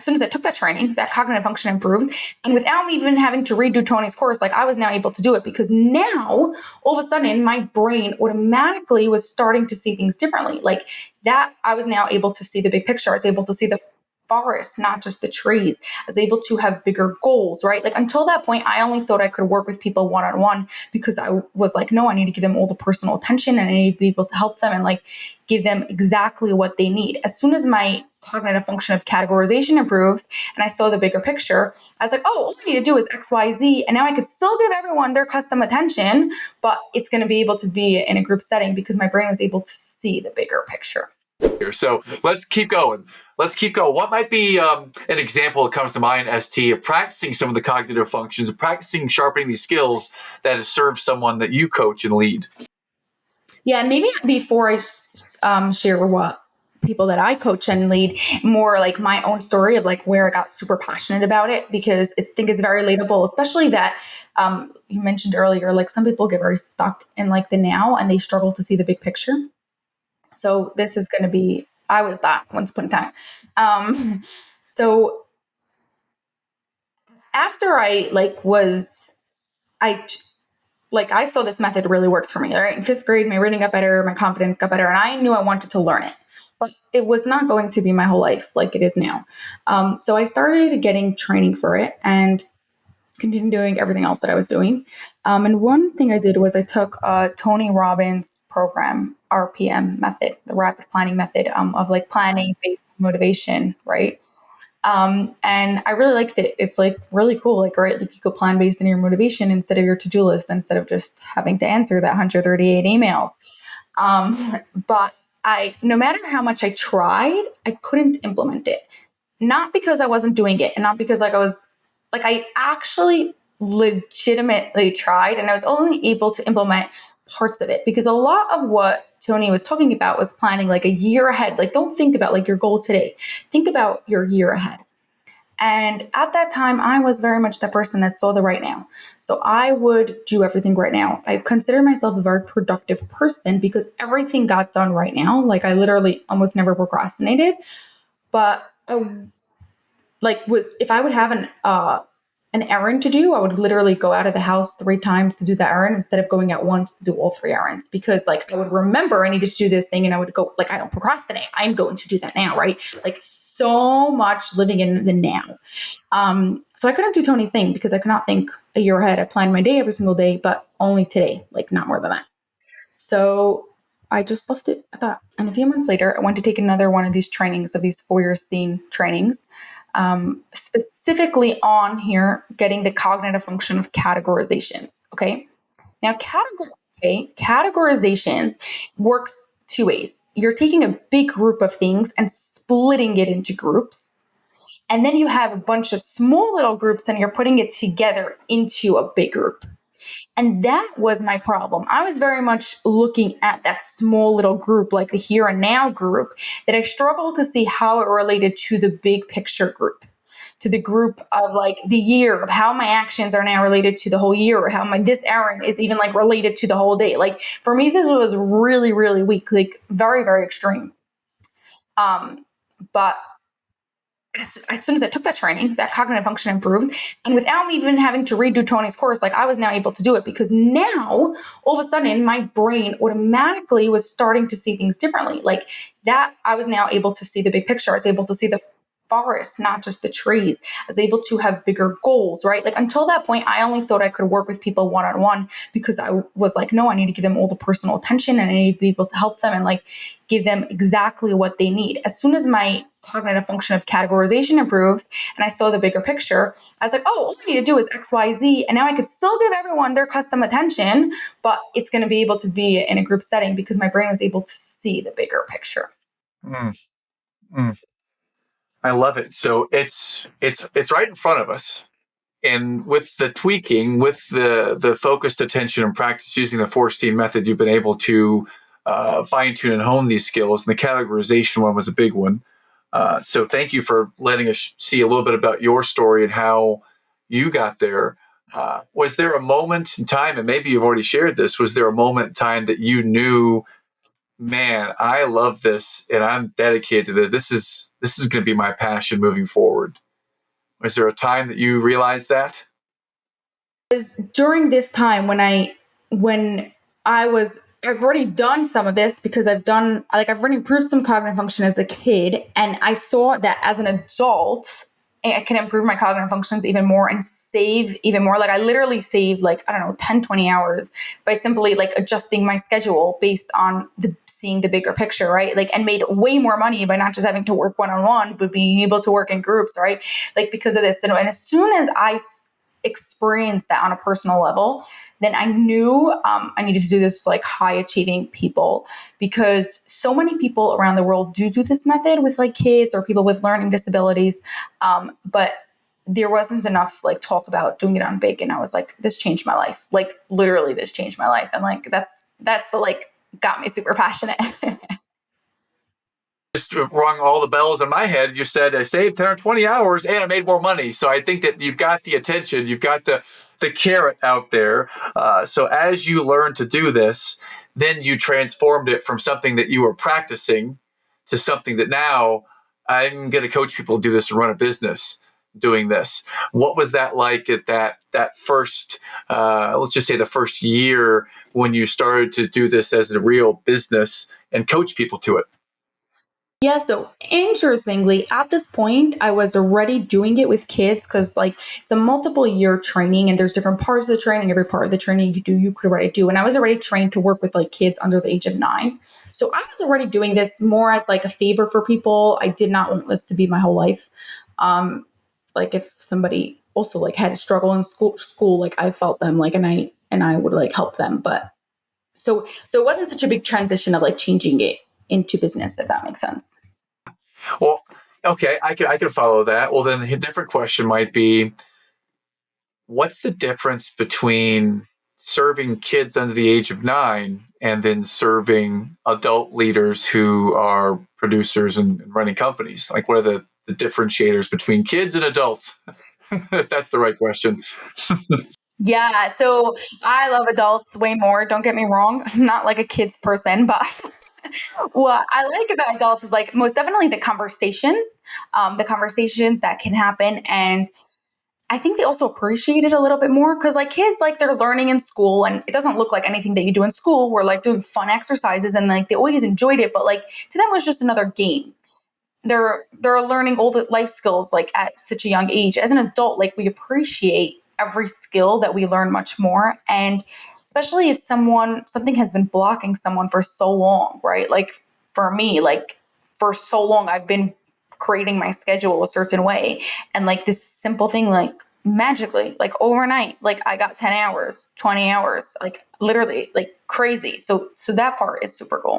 as soon as I took that training, that cognitive function improved. And without me even having to redo Tony's course, like I was now able to do it because now all of a sudden my brain automatically was starting to see things differently. Like that, I was now able to see the big picture. I was able to see the forest, not just the trees. I was able to have bigger goals, right? Like until that point, I only thought I could work with people one-on-one because I was like, no, I need to give them all the personal attention and I need to be able to help them and like give them exactly what they need. As soon as my cognitive function of categorization improved and I saw the bigger picture, I was like, oh, all I need to do is X, Y, Z. And now I could still give everyone their custom attention, but it's going to be able to be in a group setting because my brain was able to see the bigger picture. So let's keep going. What might be an example that comes to mind, ST, of practicing some of the cognitive functions, of practicing sharpening these skills that has served someone that you coach and lead? Yeah, maybe before I share what people that I coach and lead, more like my own story of like where I got super passionate about it, because I think it's very relatable, especially that you mentioned earlier, like some people get very stuck in like the now and they struggle to see the big picture. So this is going to be, I was that once upon a time. So after I I saw this method really works for me, right? In fifth grade, my reading got better, my confidence got better, and I knew I wanted to learn it. But it was not going to be my whole life like it is now. So I started getting training for it and continued doing everything else that I was doing. And one thing I did was I took Tony Robbins' program, RPM method, the rapid planning method of like planning based on motivation, right? And I really liked it. It's like really cool. Like, right, like you could plan based on your motivation instead of your to-do list, instead of just having to answer that 138 emails. But no matter how much I tried, I couldn't implement it. Not because I wasn't doing it and not because I actually legitimately tried and I was only able to implement parts of it because a lot of what Tony was talking about was planning like a year ahead. Like, don't think about like your goal today. Think about your year ahead. And at that time, I was very much the person that saw the right now. So I would do everything right now. I consider myself a very productive person because everything got done right now. Like I literally almost never procrastinated. But if I would have an errand to do, I would literally go out of the house 3 times to do that errand instead of going out once to do all 3 errands, because like I would remember I needed to do this thing and I would go, like, I don't procrastinate. I'm going to do that now, right? Like so much living in the now. So I couldn't do Tony's thing because I could not think a year ahead. I planned my day every single day, but only today, like not more than that. So I just left it at that. And a few months later, I went to take another one of these trainings, of these Forcestein trainings, specifically on here, getting the cognitive function of categorizations. Okay. Now, categorizations works 2 ways. You're taking a big group of things and splitting it into groups. And then you have a bunch of small little groups and you're putting it together into a big group. And that was my problem. I was very much looking at that small little group, like the here and now group, that I struggled to see how it related to the big picture group, to the group of like the year, of how my actions are now related to the whole year, or how this errand is even like related to the whole day. Like for me, this was really, really weak, like very, very extreme. But as soon as I took that training, that cognitive function improved. And without me even having to redo Tony's course, like I was now able to do it because now all of a sudden my brain automatically was starting to see things differently. Like that, I was now able to see the big picture. I was able to see the forest, not just the trees. I was able to have bigger goals, right? Like until that point, I only thought I could work with people one-on-one because I was like, no, I need to give them all the personal attention and I need to be able to help them and like give them exactly what they need. As soon as my cognitive function of categorization improved and I saw the bigger picture, I was like, oh, all I need to do is X, Y, Z. And now I could still give everyone their custom attention, but it's going to be able to be in a group setting because my brain was able to see the bigger picture. Mm. Mm. I love it. So it's right in front of us. And with the tweaking, with the focused attention and practice using the Forceam Method, you've been able to fine tune and hone these skills. And the categorization one was a big one. So thank you for letting us see a little bit about your story and how you got there. Was there a moment in time, and maybe you've already shared this, was there a moment in time that you knew, man, I love this and I'm dedicated to this. this is going to be my passion moving forward? Was there a time that you realized that? During this time when I've already done some of this because I've already improved some cognitive function as a kid, and I saw that as an adult I can improve my cognitive functions even more and save even more. Like I literally saved like, I don't know, 10, 20 hours by simply like adjusting my schedule based on seeing the bigger picture, right? Like, and made way more money by not just having to work one-on-one, but being able to work in groups, right? Like because of this. And as soon as I experienced that on a personal level, then I knew I needed to do this for like high achieving people, because so many people around the world do this method with like kids or people with learning disabilities. But there wasn't enough like talk about doing it on big. And I was like, this changed my life. Like literally this changed my life. And like, that's what like got me super passionate. Just rung all the bells in my head. You said I saved 10 or 20 hours and I made more money. So I think that you've got the attention, you've got the carrot out there. So as you learn to do this, then you transformed it from something that you were practicing to something that now I'm going to coach people to do this and run a business doing this. What was that like at that first, let's just say the first year when you started to do this as a real business and coach people to it? Yeah, so interestingly, at this point, I was already doing it with kids because, like, it's a multiple year training and there's different parts of the training. Every part of the training you could already do. And I was already trained to work with like kids under the age of 9. So I was already doing this more as like a favor for people. I did not want this to be my whole life. Um, like if somebody also like had a struggle in school, like I felt them, like, and I would like help them. But so it wasn't such a big transition of like changing it into business, if that makes sense. Well, okay, I can follow that. Well, then a different question might be, what's the difference between serving kids under the age of 9 and then serving adult leaders who are producers and running companies? Like, what are the differentiators between kids and adults? If that's the right question. Yeah, so I love adults way more. Don't get me wrong. I'm not like a kids person, but what I like about adults is like most definitely the conversations that can happen. And I think they also appreciate it a little bit more because like kids, like they're learning in school and it doesn't look like anything that you do in school. We're like doing fun exercises and like they always enjoyed it, but like to them it was just another game. They're learning all the life skills like at such a young age. As an adult, like we appreciate every skill that we learn much more, and especially if something has been blocking someone for so long, right? Like for me, like for so long I've been creating my schedule a certain way, and like this simple thing, like magically, like overnight, like I got 10 hours, 20 hours, like literally like crazy. So that part is super cool.